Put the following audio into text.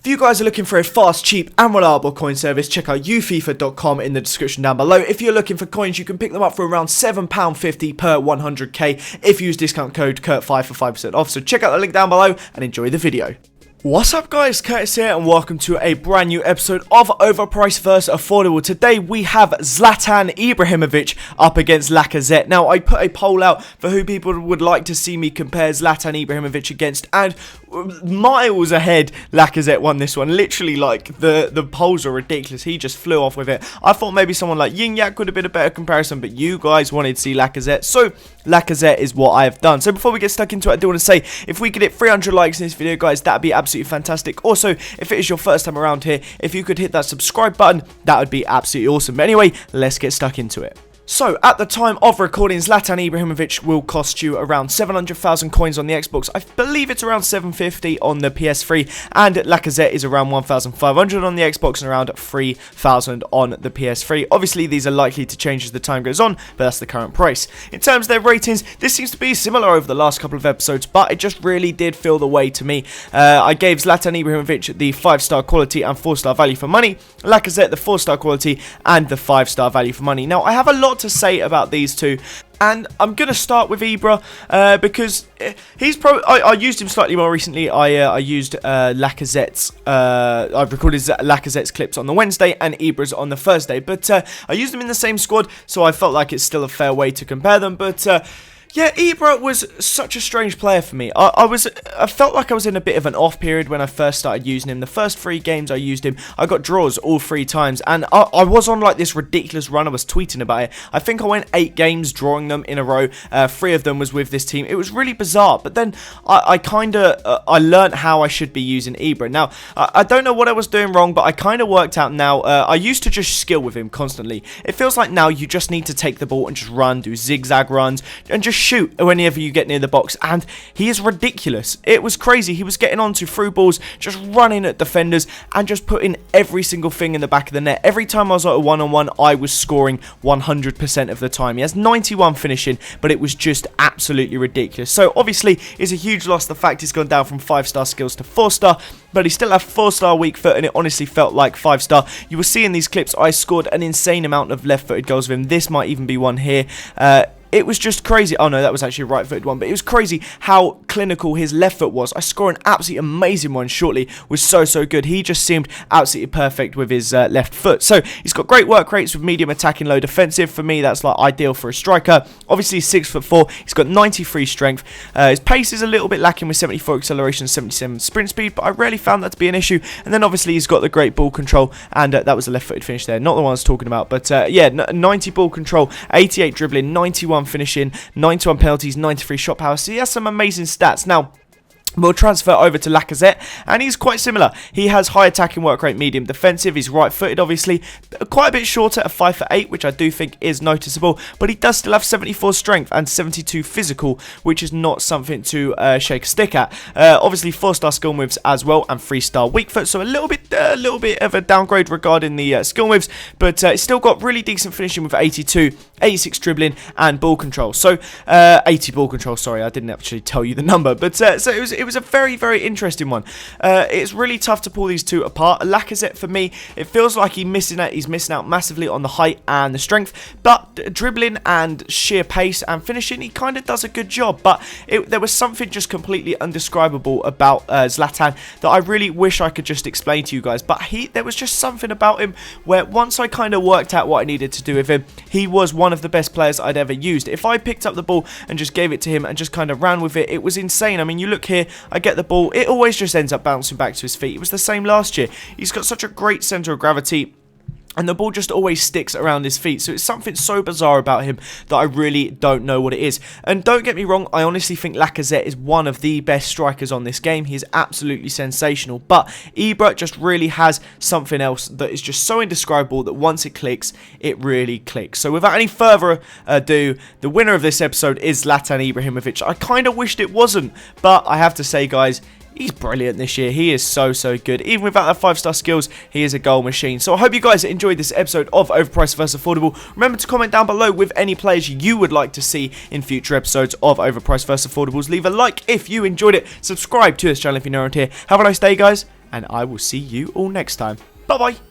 If you guys are looking for a fast, cheap and reliable coin service, check out ufifa.com in the description down below. If you're looking for coins, you can pick them up for around £7.50 per 100k if you use discount code KURT5 for 5% off. So check out the link down below and enjoy the video. What's up guys, Curtis here and welcome to a brand new episode of Overpriced vs Affordable. Today we have Zlatan Ibrahimovic up against Lacazette. Now I put a poll out for who people would like to see me compare Zlatan Ibrahimovic against, and miles ahead Lacazette won this one. Literally, like, the polls are ridiculous. He just flew off with it. I thought maybe someone like Yin-Yak would have been a better comparison, but you guys wanted to see Lacazette, so Lacazette is what I have done. So before we get stuck into it, I do want to say, if we could hit 300 likes in this video, guys, that'd be absolutely fantastic. Also, if it is your first time around here, if you could hit that subscribe button, that would be absolutely awesome. But anyway, let's get stuck into it. So, at the time of recording, Zlatan Ibrahimovic will cost you around 700,000 coins on the Xbox. I believe it's around 750 on the PS3, and Lacazette is around 1,500 on the Xbox and around 3,000 on the PS3. Obviously, these are likely to change as the time goes on, but that's the current price. In terms of their ratings, this seems to be similar over the last couple of episodes, but it just really did feel the way to me. I gave Zlatan Ibrahimovic the 5-star quality and 4-star value for money, Lacazette the 4-star quality and the 5-star value for money. Now, I have a lot to say about these two, and I'm going to start with Ibra because he's probably, I used him slightly more recently. I used Lacazette's, I've recorded Lacazette's clips on the Wednesday and Ibra's on the Thursday, but I used them in the same squad, so I felt like it's still a fair way to compare them. But yeah, Ibra was such a strange player for me. I felt like I was in a bit of an off period when I first started using him. The first 3 games I used him, I got draws all 3 times, and I was on like this ridiculous run. I was tweeting about it. I think I went 8 games drawing them in a row. 3 of them was with this team. It was really bizarre, but then I kind of I learned how I should be using Ibra. Now, I don't know what I was doing wrong, but I kind of worked out now. I used to just skill with him constantly. It feels like now you just need to take the ball and just run, do zigzag runs, and just shoot whenever you get near the box, and he is ridiculous. It was crazy. He was getting onto through balls, just running at defenders and just putting every single thing in the back of the net. Every time I was at a one-on-one, I was scoring 100% of the time. He has 91 finishing, but it was just absolutely ridiculous. So obviously it's a huge loss, the fact he's gone down from 5-star skills to 4-star, but he still had 4-star weak foot, and it honestly felt like 5-star. You will see in these clips I scored an insane amount of left-footed goals with him. This might even be one here. It was just crazy. Oh no, that was actually a right-footed one, but it was crazy how clinical his left foot was. I scored an absolutely amazing one shortly. Was so good. He just seemed absolutely perfect with his left foot. So he's got great work rates with medium attacking, low defensive. For me, that's like ideal for a striker. Obviously, 6'4". He's got 93 strength. His pace is a little bit lacking with 74 acceleration, 77 sprint speed, but I rarely found that to be an issue. And then obviously he's got the great ball control, and that was a left-footed finish there, not the one I was talking about. But yeah, 90 ball control, 88 dribbling, 91 finishing, 91 penalties, 93 shot power. So he has some amazing stats. Now, we'll transfer over to Lacazette, and he's quite similar. He has high attacking work rate, medium defensive. He's right-footed, obviously. Quite a bit shorter, at 5'8", which I do think is noticeable. But he does still have 74 strength and 72 physical, which is not something to shake a stick at. Obviously, 4-star skill moves as well, and 3-star weak foot. So a little bit of a downgrade regarding the skill moves, but it's still got really decent finishing with 82, 86 dribbling, and ball control. So 80 ball control. Sorry, I didn't actually tell you the number, but so it was a very interesting one. It's really tough to pull these two apart. Lacazette, for me, it feels like he's missing out massively on the height and the strength, but dribbling and sheer pace and finishing, he kind of does a good job. But there was something just completely undescribable about Zlatan that I really wish I could just explain to you guys. But there was just something about him where once I kind of worked out what I needed to do with him, he was one of the best players I'd ever used. If I picked up the ball and just gave it to him and just kind of ran with it, it was insane. I mean, you look here, I get the ball, it always just ends up bouncing back to his feet. It was the same last year. He's got such a great centre of gravity, and the ball just always sticks around his feet. So it's something so bizarre about him that I really don't know what it is. And don't get me wrong, I honestly think Lacazette is one of the best strikers on this game. He is absolutely sensational. But Ibra just really has something else that is just so indescribable that once it clicks, it really clicks. So without any further ado, the winner of this episode is Zlatan Ibrahimovic. I kind of wished it wasn't, but I have to say, guys, he's brilliant this year. He is so good. Even without that 5-star skills, he is a goal machine. So I hope you guys enjoyed this episode of Overpriced vs Affordable. Remember to comment down below with any players you would like to see in future episodes of Overpriced vs Affordables. Leave a like if you enjoyed it. Subscribe to this channel if you're new around here. Have a nice day, guys, and I will see you all next time. Bye bye.